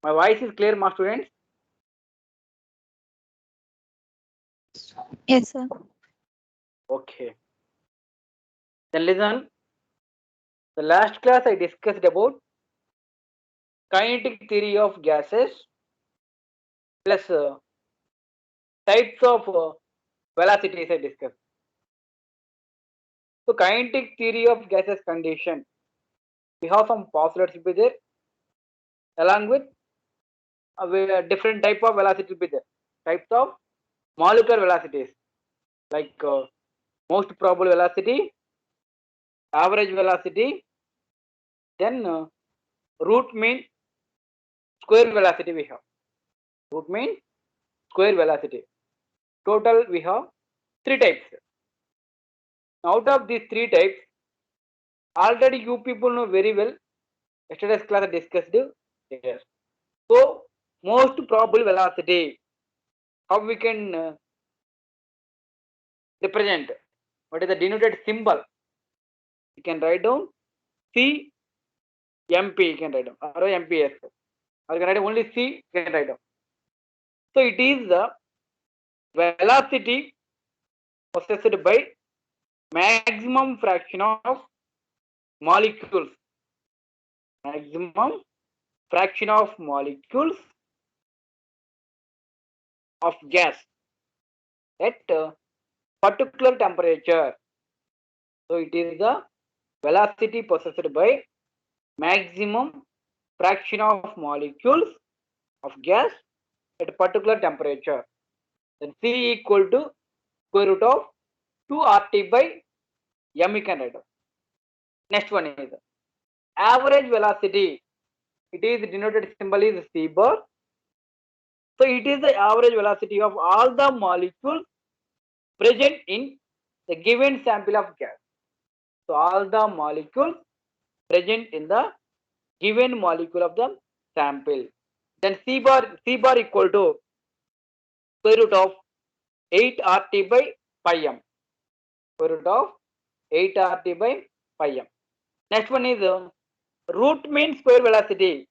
My voice is clear, my students? Yes, sir. Okay. Then listen. The last class I discussed about kinetic theory of gases plus types of velocities I discussed. So kinetic theory of gases condition. We have some postulates will be there along with different type of velocity will be there. Types of molecular velocities like most probable velocity, average velocity, then root mean square velocity we have. Root mean square velocity. Total we have three types. Out of these three types, already you people know very well. Yesterday's class I discussed here. So most probable velocity, how we can represent? What is the denoted symbol? You can write down C M P. You can write down or MPS. Or you can write only C. You can write down. So it is the velocity possessed by maximum fraction of molecules. Maximum fraction of molecules of gas at particular temperature. So it is the velocity possessed by maximum fraction of molecules of gas at a particular temperature. Then C equal to square root of 2 RT by M, you can write down. Next one is average velocity. It is denoted symbol is C bar. So it is the average velocity of all the molecules present in the given sample of gas. So all the molecules present in the given molecule of the sample. Then C bar equal to square root of 8 RT by pi m. Square root of 8 RT by pi m. Next one is root mean square velocity,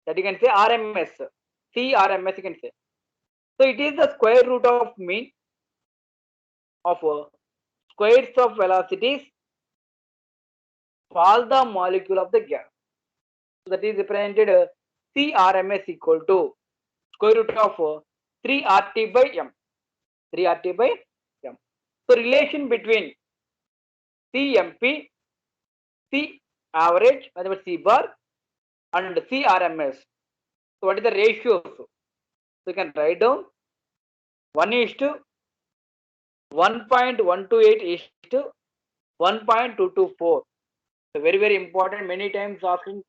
that you can say RMS. CRMS you can say. So it is the square root of mean of squares of velocities for all the molecule of the gas. So that is represented CRMS equal to square root of 3 RT by M. 3 RT by M. So relation between CMP, C average, that C bar, and CRMS. So what is the ratios? So you can write down 1 is to 1.128 is to 1.224. So very very important. Many times asking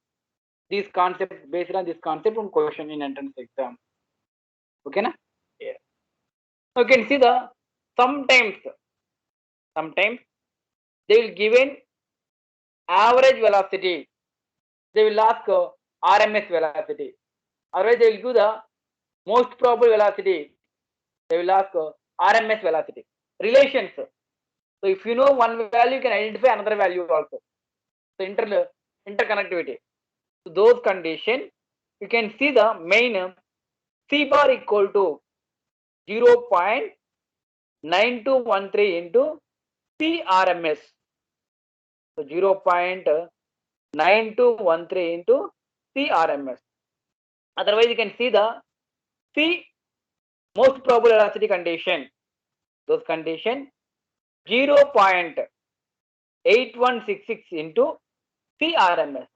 these concepts based on this concept on question in entrance exam. Okay na? Yeah. You can see the sometimes they will give an average velocity. They will ask RMS velocity. Otherwise they will give the most probable velocity. They will ask RMS velocity. Relations. So if you know one value, you can identify another value also. So interconnectivity. So those condition, you can see the main C bar equal to 0.9213 into CRMS. So 0.9213 into CRMS. Otherwise, you can see the C most probable velocity condition. Those condition 0.8166 into CRMS.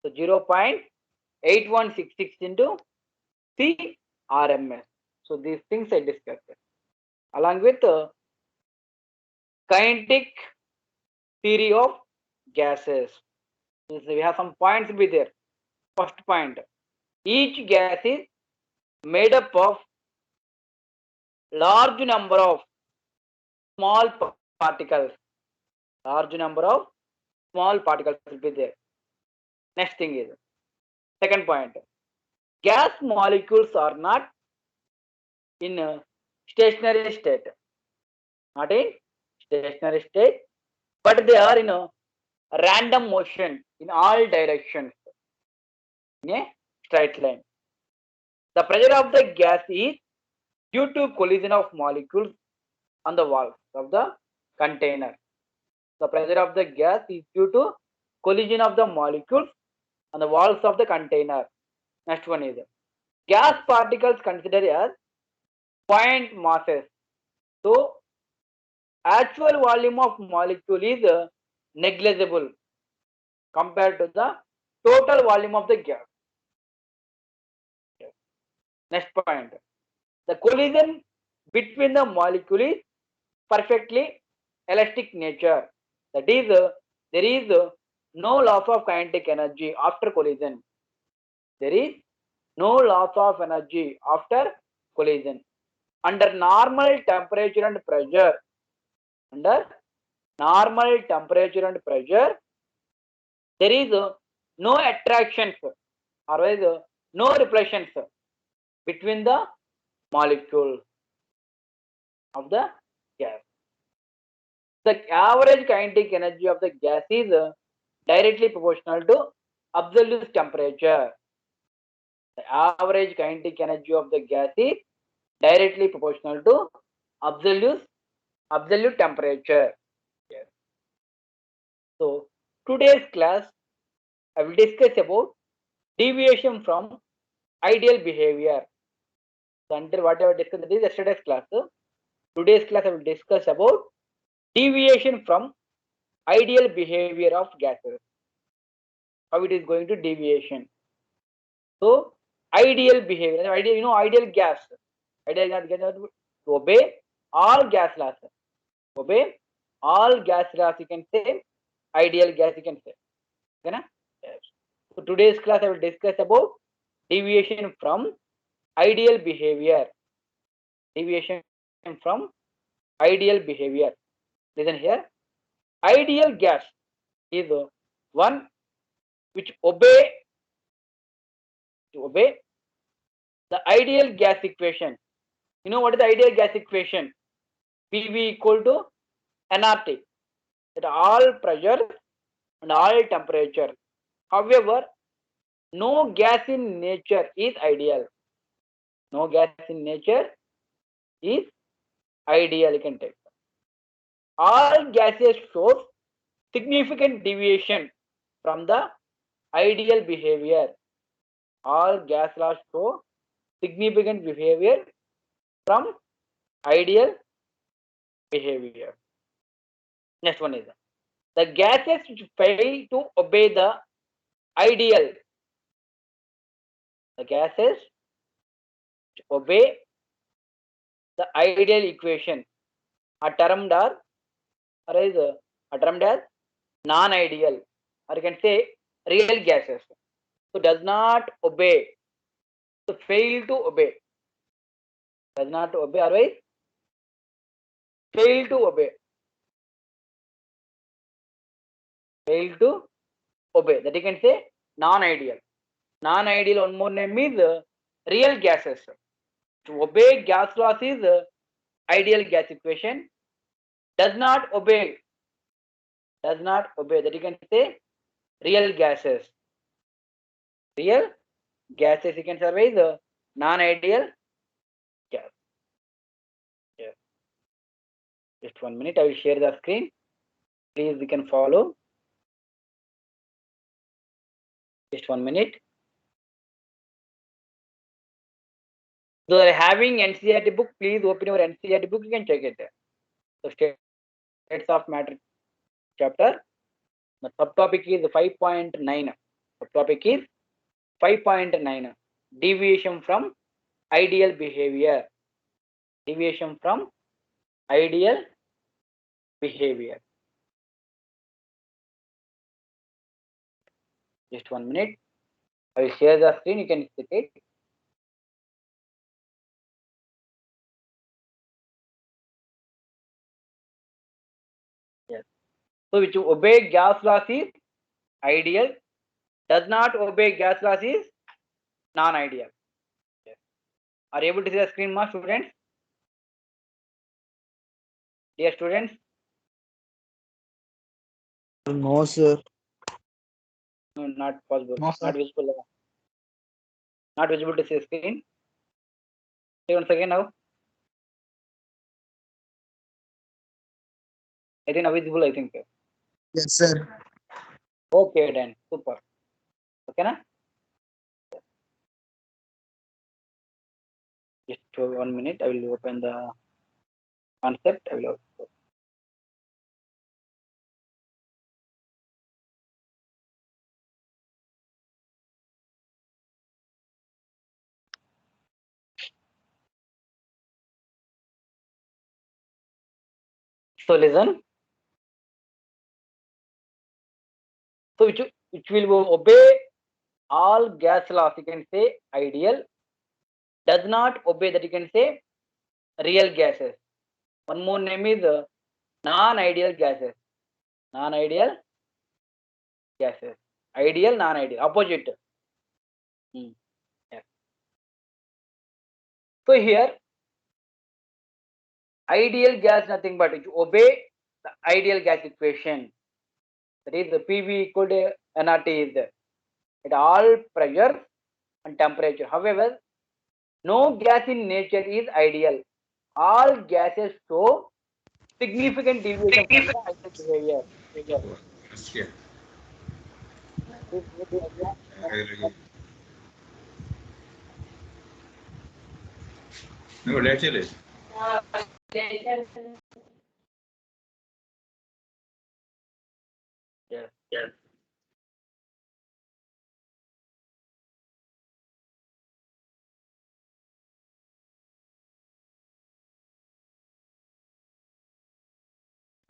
So 0.8166 into CRMS. So these things I discussed along with kinetic theory of gases. So we have some points be there. First point: each gas is made up of large number of small particles. Large number of small particles will be there. Next thing is second point: gas molecules are not in a stationary state. Not in stationary state, but they are in a random motion in all directions. Yeah? straight line. The pressure of the gas is due to collision of molecules on the walls of the container. The pressure of the gas is due to collision of the molecules on the walls of the container. Next one is gas particles considered as point masses. So actual volume of molecule is negligible compared to the total volume of the gas. Next point. The collision between the molecule is perfectly elastic nature. That is, there is no loss of kinetic energy after collision. There is no loss of energy after collision. Under normal temperature and pressure, under normal temperature and pressure, there is no attractions or no repulsions between the molecules of the gas. The average kinetic energy of the gas is directly proportional to absolute temperature. The average kinetic energy of the gas is directly proportional to absolute temperature. Yes. So today's class I will discuss about deviation from ideal behavior. So until whatever discussed in yesterday's class, today's class I will discuss about deviation from ideal behavior of gases. How it is going to deviation. So ideal behavior, ideal gas. Ideal gas to obey all gas laws. Obey all gas laws, you can say. Ideal gas, you can say. Okay, na? Yes. So today's class I will discuss about deviation from ideal behavior. Deviation from ideal behavior. Listen here. Ideal gas is one which obey the ideal gas equation. You know what is the ideal gas equation? PV equal to nRT. At all pressure and all temperature. However, no gas in nature is ideal. No gas in nature is ideal. You can take. All gases show significant deviation from the ideal behavior. All gas laws show significant behavior from ideal behavior. Next one is the gases which fail to obey the ideal. The gases which obey the ideal equation are termed as non-ideal, or you can say real gases. So does not obey, so fail to obey, does not obey, otherwise fail to obey, fail to obey. That you can say non-ideal. Non-ideal, one more name is real gases. To obey gas laws is ideal gas equation. Does not obey, that you can say real gases. Real gases, you can survey the non-ideal gas. Yeah. Just 1 minute, I will share the screen. Please, you can follow. Just 1 minute. So they are having NCERT book. Please open your NCERT book. You can check it. So states of matter chapter. The subtopic is 5.9. Subtopic is 5.9. Deviation from ideal behavior. Deviation from ideal behavior. Just 1 minute. I will share the screen. You can see it. Yes. So which obey gas laws is ideal. Does not obey gas laws is non-ideal. Yes. Are you able to see the screen, my students? Dear students? No, sir. No, not possible. No, sir. Not visible. Not visible to see screen. See once again now. I think now visible, I think. Yes, sir. Okay, then. Super. Okay, na? Just for 1 minute. I will open the concept. I will open. So listen. So which will obey all gas laws. You can say ideal. Does not obey that. You can say real gases. One more name is non-ideal gases. Non-ideal gases. Ideal, non-ideal. Opposite. Yeah. So here, ideal gas nothing but it obey the ideal gas equation. That is the PV equal to nRT is there at all pressure and temperature. However, no gas in nature is ideal. All gases show significant deviation from the ideal behavior. Askia. This idea Aggregate. No, lateral. yes.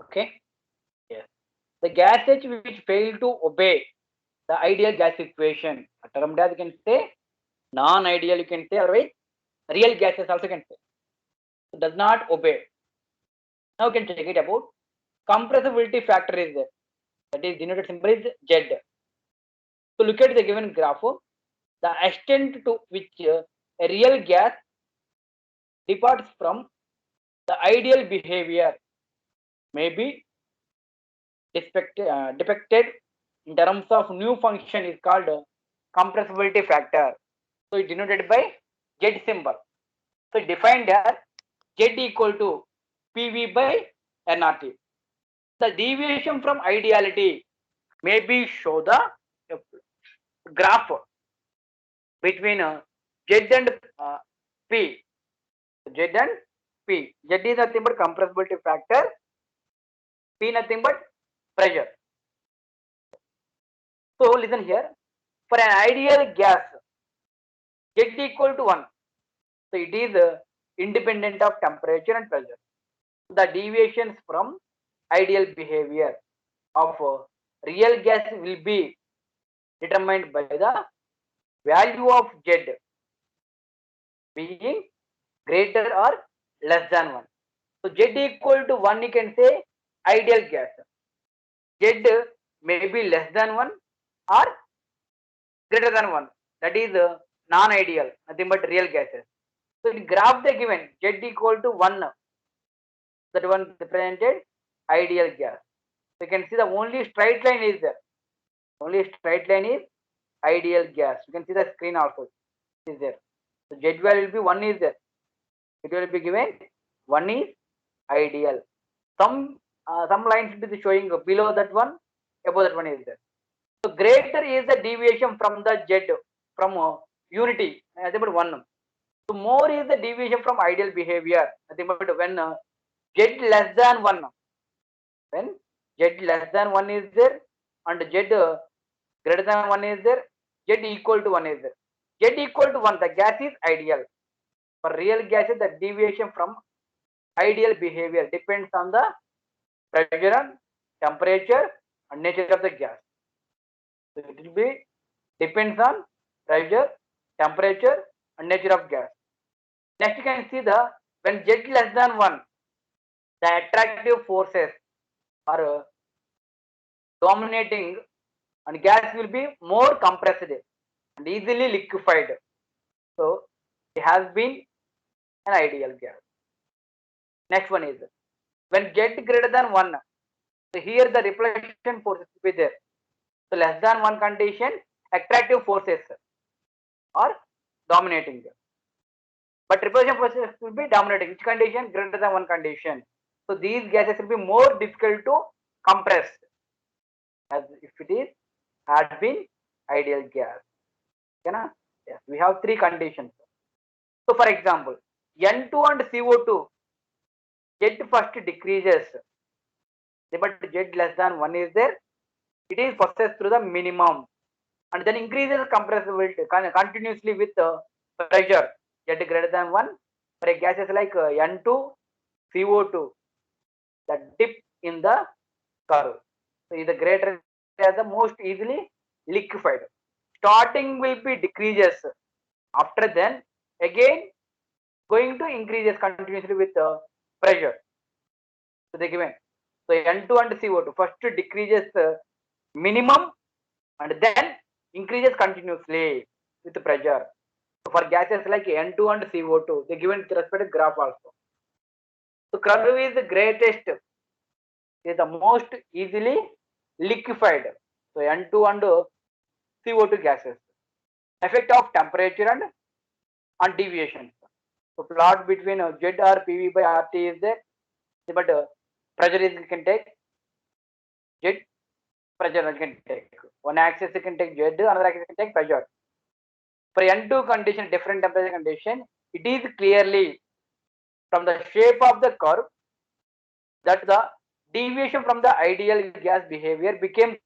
Okay. Yes. The gases which fail to obey the ideal gas equation, termed as you can say non-ideal, you can say, otherwise real gases also can say. It does not obey. Now we can check it about compressibility factor is there. That is denoted symbol is Z. So look at the given graph. The extent to which a real gas departs from the ideal behavior may be depicted in terms of new function is called compressibility factor. So it denoted by Z symbol. So defined as Z equal to PV by nRT. The deviation from ideality may be show the graph between Z and P. Z and P. Z is nothing but compressibility factor. P nothing but pressure. So listen here. For an ideal gas, Z equal to 1. So it is independent of temperature and pressure. The deviations from ideal behavior of real gas will be determined by the value of Z being greater or less than 1. So Z equal to 1 you can say ideal gas. Z may be less than 1 or greater than 1. That is non-ideal, nothing but real gases. So in graph they given Z equal to 1, that one represented ideal gas. So you can see the only straight line is there. Only straight line is ideal gas. You can see the screen also is there. So Z value will be 1 is there. It will be given 1 is ideal. Some lines will be showing below that one, above that one is there. So greater is the deviation from the Z from unity, nothing but 1. So more is the deviation from ideal behavior, nothing but when Z less than 1. When Z less than 1 is there and Z greater than 1 is there, Z equal to 1 is there. Z equal to 1, the gas is ideal. For real gases, the deviation from ideal behavior depends on the pressure and temperature and nature of the gas. So it will be depends on pressure, temperature and nature of gas. Next you can see the when Z less than 1, the attractive forces are dominating and gas will be more compressed and easily liquefied. So it has been an ideal gas. Next one is when Z greater than 1, so here the repulsion forces will be there. So less than 1 condition, attractive forces are dominating. But reposition process will be dominating. Which condition? Greater than one condition. So these gases will be more difficult to compress as if it is had been ideal gas. Okay, na? Yes, we have three conditions. So for example, N2 and CO2, Z first decreases, but Z less than 1 is there. It is processed through the minimum and then increases compressibility continuously with pressure Z greater than 1 for a gases like N2, CO2, the dip in the curve. So the greater as the most easily liquefied. Starting will be decreases. After then again going to increases continuously with pressure. So they given. So N2 and CO2 first decreases minimum and then increases continuously with pressure. So for gases like N2 and CO2, they given with respect to graph also. So curve is the greatest, is the most easily liquefied. So N2 and CO2 gases. Effect of temperature and on deviation. So plot between Z or PV by RT is there, but pressure is you can take Z, pressure you can take. One axis you can take Z, another axis you can take pressure. For N2 condition, different temperature condition, it is clearly from the shape of the curve that the deviation from the ideal gas behavior becomes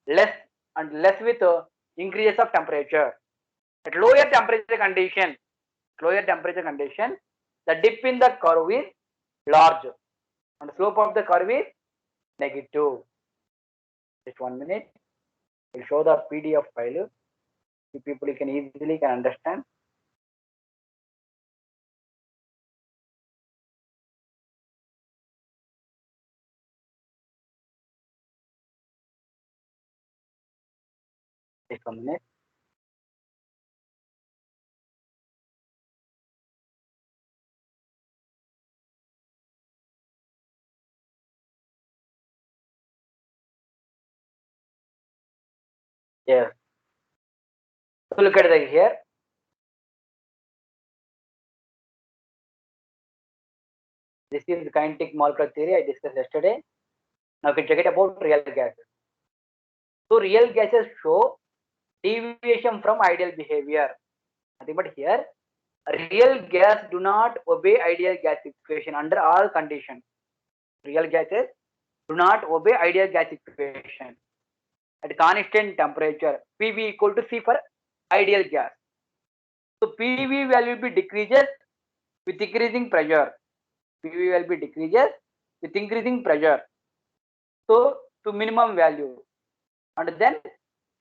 less and less with increase of temperature. At lower temperature condition, the dip in the curve is large and slope of the curve is negative. Just 1 minute. We'll show the PDF file. You people can easily can understand. Just 1 minute. Yes. So look at the here. This is the kinetic molecular theory I discussed yesterday. Now we can check it about real gases. So real gases show deviation from ideal behavior. Nothing but here, real gas do not obey ideal gas equation under all conditions. Real gases do not obey ideal gas equation at constant temperature. PV equal to C for ideal gas. So PV value will be decreases with increasing pressure. PV will be decreases with increasing pressure. So to minimum value and then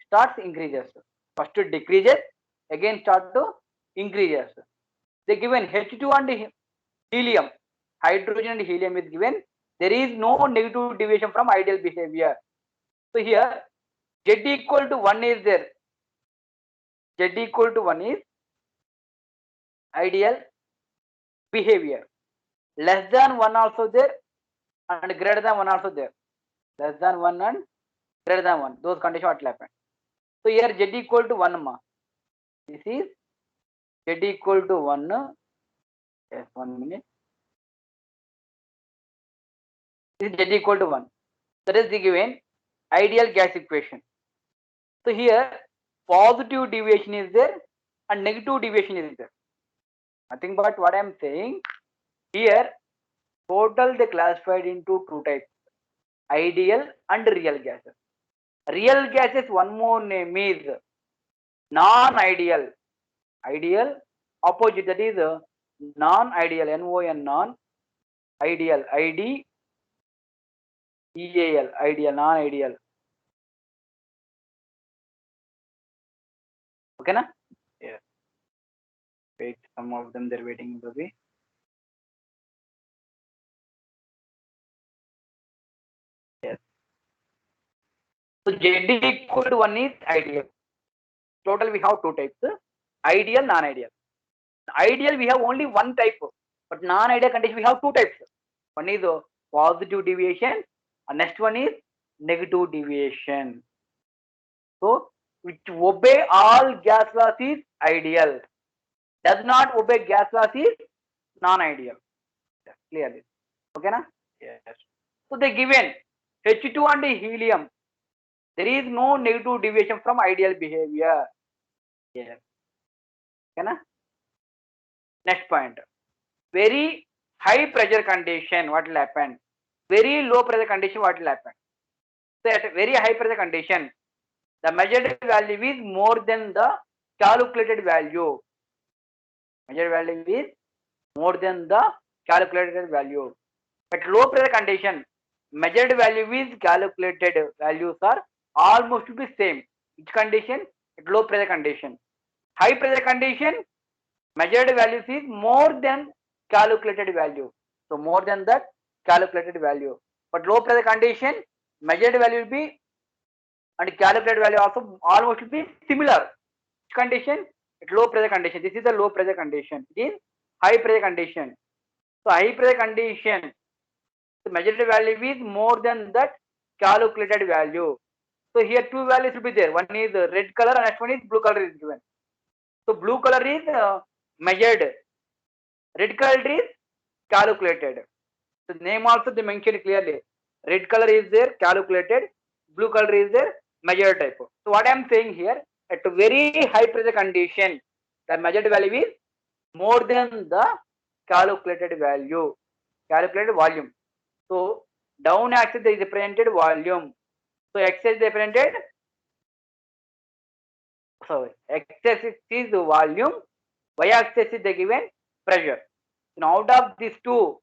starts increases. First to decreases, again start to increases. They given H2 and helium, hydrogen and helium is given. There is no negative deviation from ideal behavior. So here Z equal to 1 is there. Z equal to 1 is ideal behavior. Less than 1 also there and greater than 1 also there. Less than 1 and greater than 1. Those conditions what will happen. So here Z equal to 1 ma. This is Z equal to 1. Yes, 1 minute. This is Z equal to 1. That is the given ideal gas equation. So here positive deviation is there and negative deviation is there. Nothing but what I am saying here, total they classified into two types, ideal and real gases. Real gases, one more name is non-ideal. Ideal opposite, that is non-ideal, NON, non-ideal, ID EAL, ideal, non-ideal. Okay na? Yeah. Wait, some of them they're waiting to be. Yes. So Z equal to 1 is ideal. Total we have two types, ideal, non-ideal. Ideal we have only one type, but non-ideal condition we have two types. One is positive deviation and next one is negative deviation. So which obey all gas laws is ideal. Does not obey gas laws is non-ideal. Clearly. Okay, na? Yes. So they given H2 and helium. There is no negative deviation from ideal behavior. Yes. Okay, na? Next point. Very high pressure condition, what will happen? Very low pressure condition, what will happen? So at very high pressure condition, the measured value is more than the calculated value. Measured value is more than the calculated value. At low pressure condition, measured value is calculated values are almost to be same. Which condition? At low pressure condition. High pressure condition, measured values is more than calculated value. So more than that calculated value. But low pressure condition, measured value will be and calculated value also almost will be similar. Which condition? At low pressure condition. This is the low pressure condition. It is high pressure condition. So high pressure condition, the measured value is more than that calculated value. So here two values will be there. One is red color and next one is blue color is given. So blue color is measured. Red color is calculated. The name also they mentioned clearly. Red color is there calculated. Blue color is there measured type. So what I am saying here, at a very high pressure condition, the measured value is more than the calculated value, calculated volume. So down axis is represented volume. So x is represented, sorry, x axis is the volume, y axis is the given pressure. Now out of these two,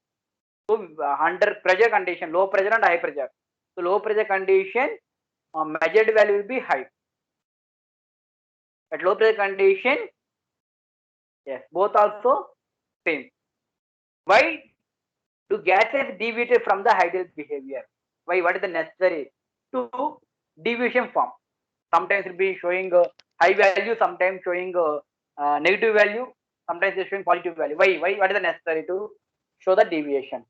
so under pressure condition, low pressure and high pressure. So low pressure condition, measured value will be high. At low pressure condition, yes, both also same. Why do gases deviate from the ideal behavior? Why? What is the necessary to deviation form? Sometimes it will be showing high value, sometimes showing negative value, sometimes they're showing positive value. Why? Why? What is the necessary to show the deviation?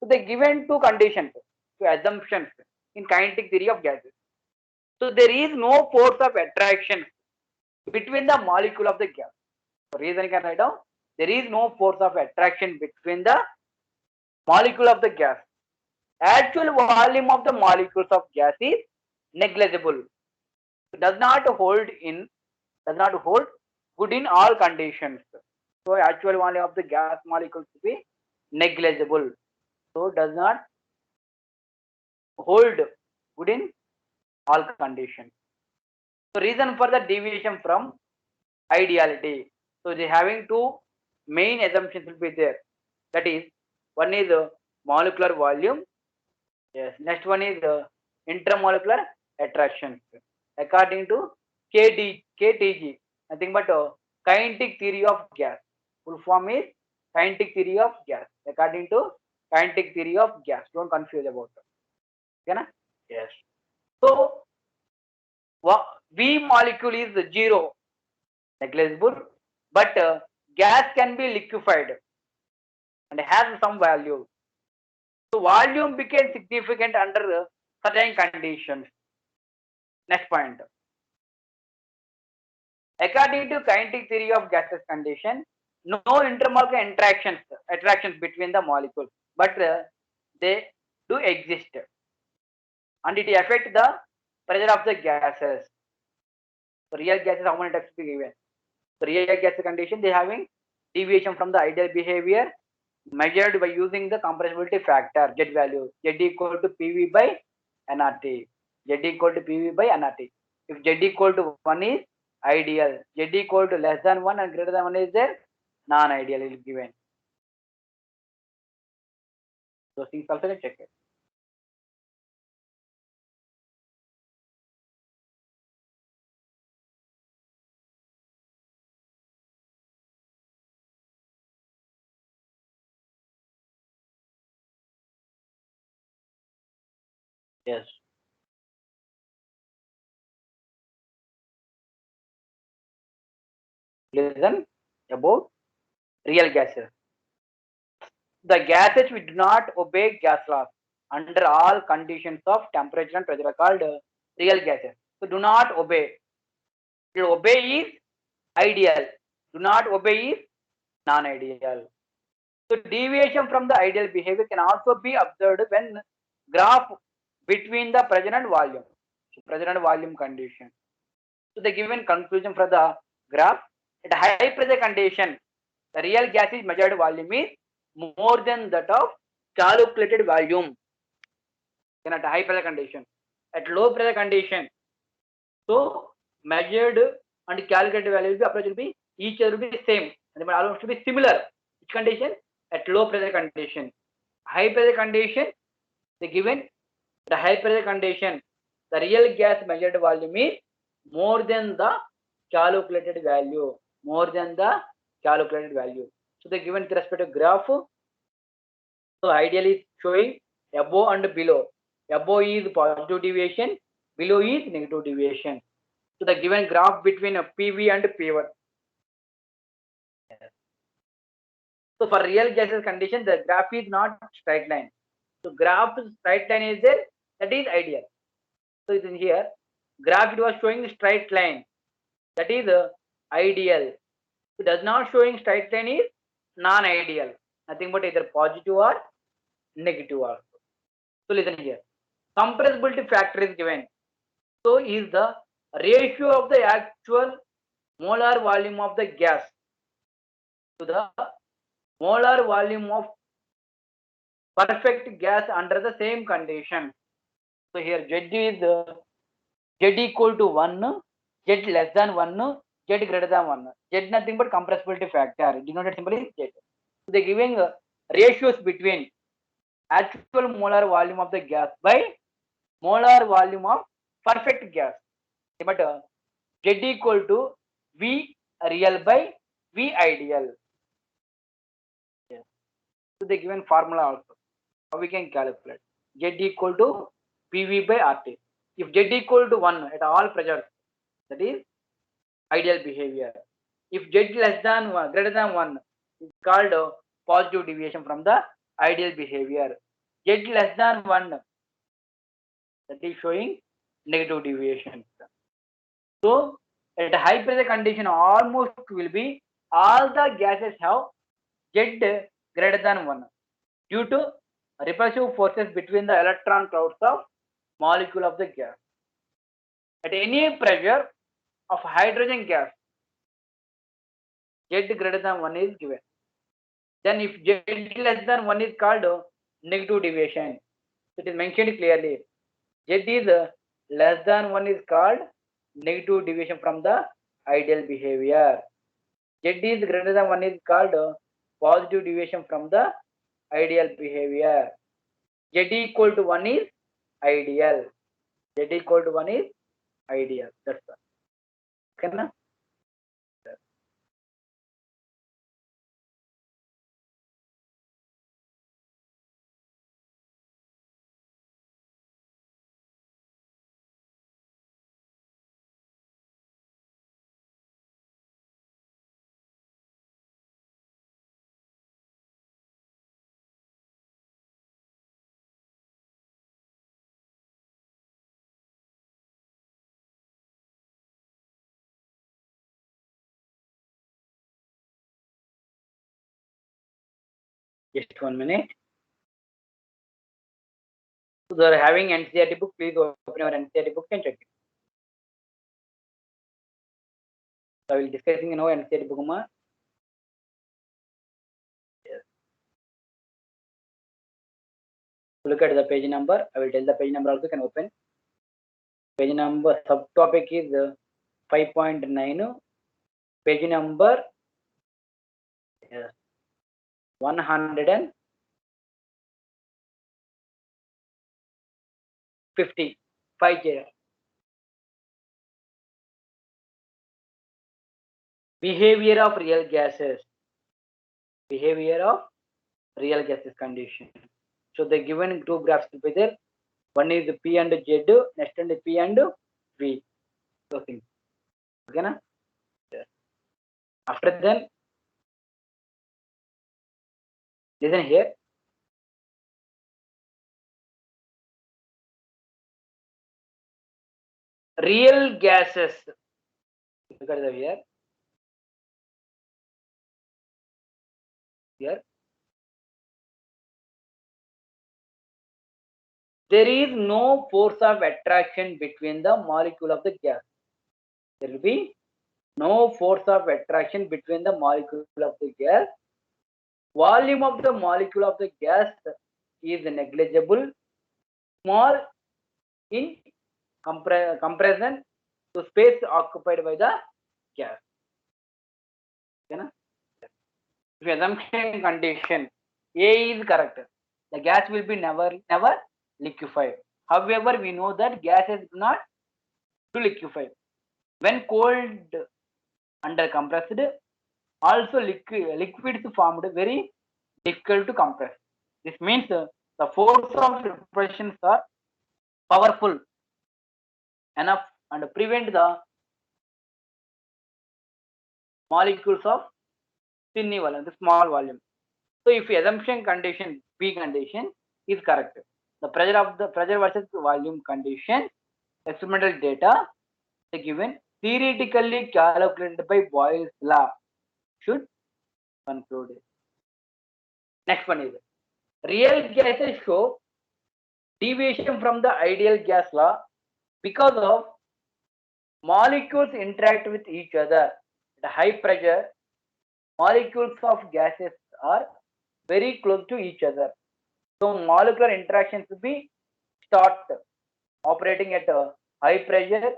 So they given two conditions, two assumptions in kinetic theory of gases. So there is no force of attraction between the molecule of the gas. The reason you can write down, there is no force of attraction between the molecule of the gas. Actual volume of the molecules of gas is negligible. It does not hold good in all conditions. So actual volume of the gas molecules will be negligible. So does not hold good in all conditions. So reason for the deviation from ideality. So they having two main assumptions will be there. That is, one is molecular volume. Yes. Next one is intermolecular attraction. According to KTG, nothing but kinetic theory of gas. Full form is kinetic theory of gas. According to kinetic theory of gas. Don't confuse about it. Okay, na? Yes. So V molecule is zero, negligible, but gas can be liquefied and has some value. So volume became significant under certain conditions. Next point. According to kinetic theory of gaseous condition, no intermolecular attractions between the molecules, but they do exist, and it affect the pressure of the gases. So real gases, how many types to be given? So real gases condition, they having deviation from the ideal behavior measured by using the compressibility factor Z value. Z equal to PV by nRT. Z equal to PV by nRT. If Z equal to 1 is ideal, Z equal to less than 1 and greater than 1 is there, non-ideal is given. So things also check it. Yes. Listen about real gases. The gases which do not obey gas laws under all conditions of temperature and pressure are called real gases. So do not obey. To obey is ideal. Do not obey is non-ideal. So deviation from the ideal behavior can also be observed when graph between the pressure and volume. So pressure and volume condition. So the given conclusion for the graph, at high pressure condition, the real gas is measured volume is more than that of calculated volume. Then at high pressure condition, at low pressure condition, so measured and calculated value will be approach will be each other will be same, and they almost to be similar. Which condition? At low pressure condition. High pressure condition, the given the high pressure condition, the real gas measured volume is more than the calculated value. More than the calculated value. So the given with respect to graph, so ideally showing above and below. Above is positive deviation, below is negative deviation. So the given graph between a PV and P1. So for real gases condition, the graph is not straight line. So graph straight line is there, that is ideal. So in here, graph it was showing straight line, that is ideal. It does not showing straight line is non-ideal. Nothing but either positive or negative also. So listen here. Compressibility factor is given. So is the ratio of the actual molar volume of the gas to the molar volume of perfect gas under the same condition. So here Z is Z equal to 1, Z less than 1, Z greater than 1. Z nothing but compressibility factor. Denoted symbol is Z. So they are giving ratios between actual molar volume of the gas by molar volume of perfect gas. But Z equal to V real by V ideal. Yes. So they given formula also. How we can calculate? Z equal to PV by RT. If Z equal to 1 at all pressures, that is ideal behavior. If Z less than 1, greater than 1, it's called positive deviation from the ideal behavior. Z less than 1, that is showing negative deviation. So at high pressure condition, almost will be all the gases have Z greater than 1 due to repulsive forces between the electron clouds of molecule of the gas. At any pressure of hydrogen gas, Z greater than 1 is given. Then if Z less than 1 is called negative deviation. It is mentioned clearly. Z is less than 1 is called negative deviation from the ideal behavior. Z is greater than 1 is called positive deviation from the ideal behavior. Z equal to 1 is ideal. Z equal to 1 is ideal. That's all. Okay, na? Just 1 minute. So they are having NCERT book. Please open your NCERT book and check it. So I will discussing NCERT book. Yes. Look at the page number. I will tell the page number also. Can open. Page number subtopic is 5.9. Page number 150. 50. Behavior of real gases. Behavior of real gases condition. So the given two graphs will be there. One is P and Z, next one is P and V. So things. Okay, na? Yes. After then, listen here. Real gases. Look at the here. here. There is no force of attraction between the molecule of the gas. There will be no force of attraction between the molecule of the gas. Volume of the molecule of the gas is negligible, small in comparison to space occupied by the gas. Okay, if assumption condition A is correct, the gas will be never liquefied. However, we know that gases do not to liquefy. When cold under compressed, also liquids formed very difficult to compress. This means the force of repressions are powerful enough and prevent the molecules of tiny volume, the small volume. So if assumption condition B condition is correct, the pressure versus volume condition experimental data given theoretically calculated by Boyle's law should conclude. Next one is real gases show deviation from the ideal gas law because of molecules interact with each other at high pressure. Molecules of gases are very close to each other, so molecular interactions will be start operating at a high pressure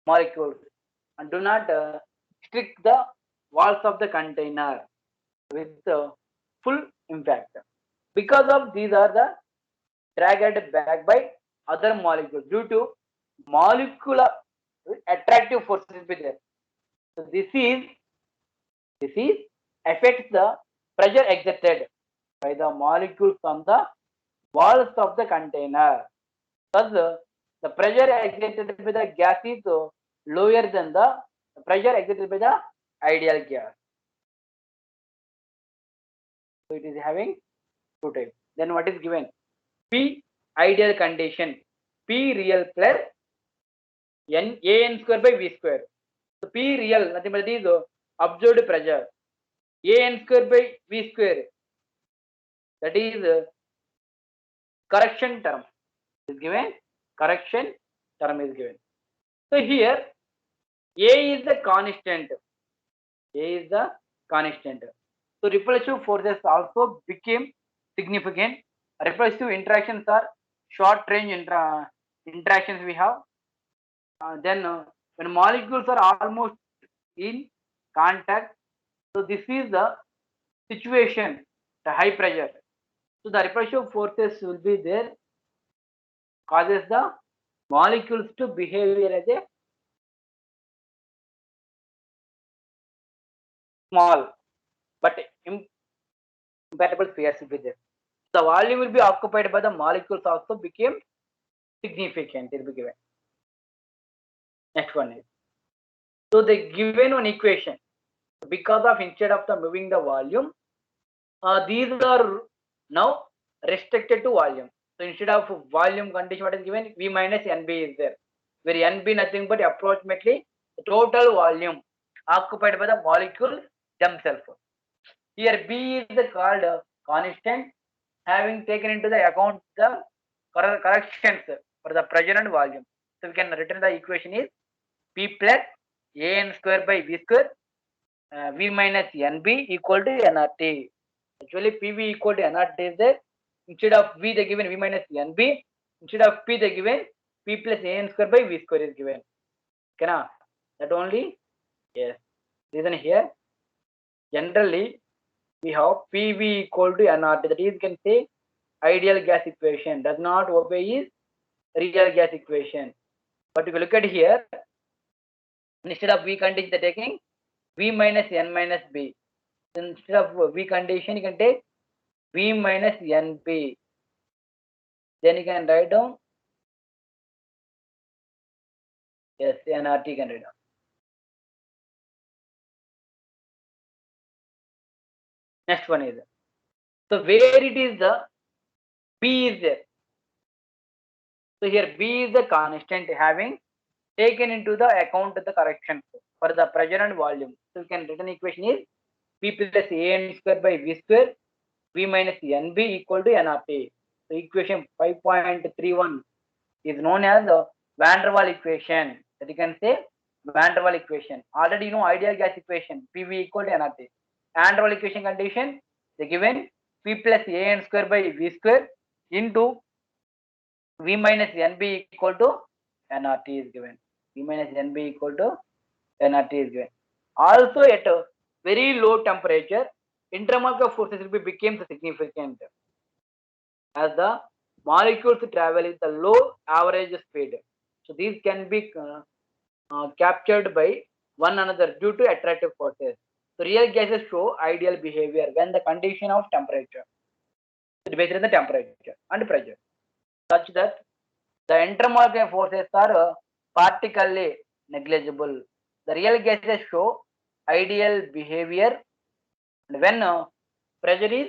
molecules and do not strict the walls of the container with full impact. Because of these are the dragged back by other molecules due to molecular attractive forces be there. So this is affects the pressure exerted by the molecules on the walls of the container. Thus, the pressure exerted by the gas is lower than the pressure exerted by the ideal gas. So it is having two types. Then what is given? P ideal condition, P real plus n a n square by v square. So P real nothing but it is observed pressure. A n square by v square, that is correction term is given. Correction term is given. So here A is the constant. A is the constant. So repulsive forces also became significant. Repulsive interactions are short range interactions we have. Then when molecules are almost in contact, so this is the situation, the high pressure. So the repulsive forces will be there, causes the molecules to behave as a small but compatible spheres will be there. The volume will be occupied by the molecules also became significant. It will be given. Next one is, so the given one equation, because of instead of the moving the volume, these are now restricted to volume. So instead of volume condition, what is given? V minus NB is there, where NB nothing but approximately the total volume occupied by the molecules themselves. Here B is called constant, having taken into the account the corrections for the pressure and volume. So we can written the equation is P plus AN square by V square V minus NB equal to nRT. Actually PV equal to nRT is there. Instead of V they given V minus NB. Instead of P they given P plus AN square by V square is given. Okay, na? That only, yes. Reason here, generally we have PV equal to nRT. That is, you can say ideal gas equation does not obey is real gas equation. But if you look at here, instead of V condition they're taking V minus N minus B. Instead of V condition you can take V minus NB. Then you can write down, yes, nRT can write down. Next one is, so where it is the B is there. So here B is the constant having taken into the account the corrections for the pressure and volume. So we can written equation is P plus AN square by V square, V minus NB equal to nRT. So equation 5.31 is known as the Van der Waal equation. That you can say Van der Waal equation. Already you know ideal gas equation, PV equal to nRT. Van der Waal equation condition, they given P plus AN square by V square into V minus NB equal to nRT is given. V minus NB equal to nRT is given. Also at a very low temperature, intermolecular forces will become significant as the molecules travel with a low average speed. So these can be captured by one another due to attractive forces. So real gases show ideal behavior when the condition of temperature, based on the temperature and pressure, such that the intermolecular forces are particularly negligible. The real gases show ideal behavior when pressure is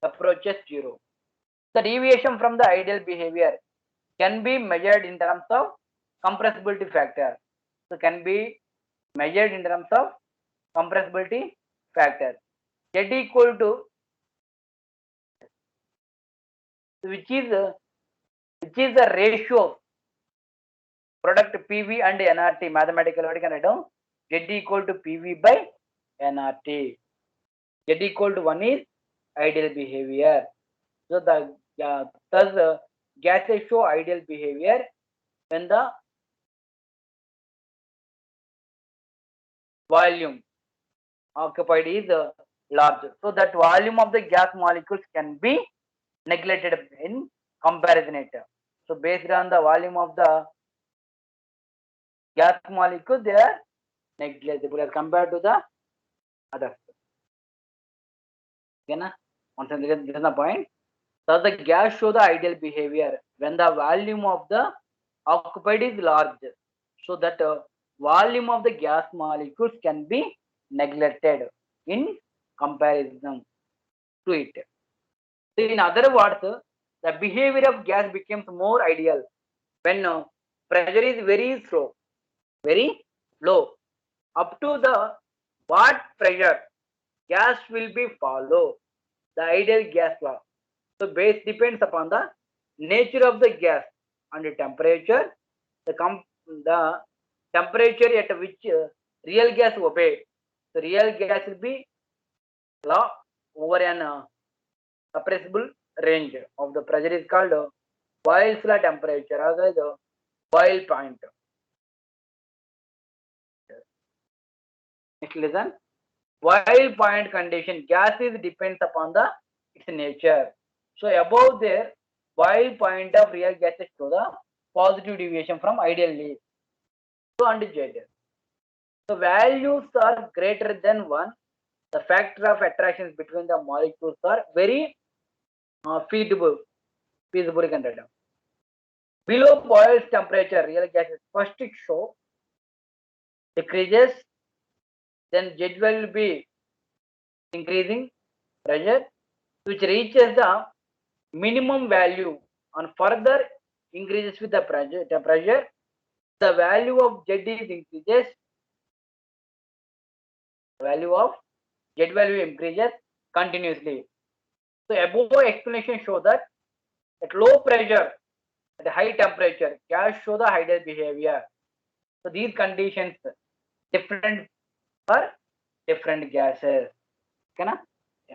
approaches zero. The deviation from the ideal behavior can be measured in terms of compressibility factor. So can be measured in terms of compressibility factor. Z equal to which is the ratio product PV and nRT. Mathematical we can write down Z equal to PV by nRT. Z equal to 1 is ideal behavior. So the thus gases show ideal behavior when the volume occupied is large. So that volume of the gas molecules can be neglected in comparison it. So based on the volume of the gas molecules, they are negligible as compared to the others. Okay, na? Once again, this is the point. So the gas show the ideal behavior when the volume of the occupied is large. So that volume of the gas molecules can be neglected in comparison to it. So in other words, the behavior of gas becomes more ideal when pressure is very low. Up to the what pressure gas will be follow the ideal gas law. So base depends upon the nature of the gas and the temperature, the temperature at which real gas obey. The real gas will be law over an suppressible range of the pressure is called Boyle's law temperature, or the boil point. Next listen. Boil point condition, gases depends upon the its nature. So above there, boil point of real gases to the positive deviation from ideal lead. So and Z. So values are greater than 1. The factor of attractions between the molecules are very feasible you can write down. Below Boyle's temperature, real gases first show decreases, then Z will be increasing pressure, which reaches the minimum value and further increases with the pressure. The value of Z is increases. The value of Z value increases continuously. So above explanation show that at low pressure, at high temperature, gas show the ideal behavior. So these conditions different for different gases. Okay,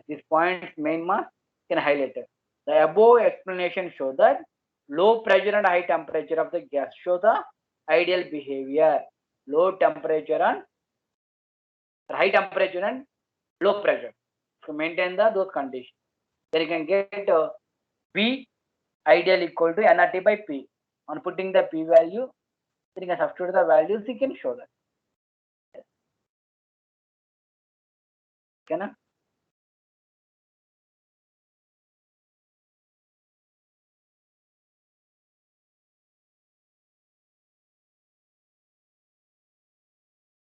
these points main mark can highlight it. The above explanation show that low pressure and high temperature of the gas show the ideal behavior. Low temperature and high temperature and low pressure to maintain those conditions. Then you can get P ideal equal to nRT by P. On putting the P value, then you can substitute the values, you can show that. Okay, na?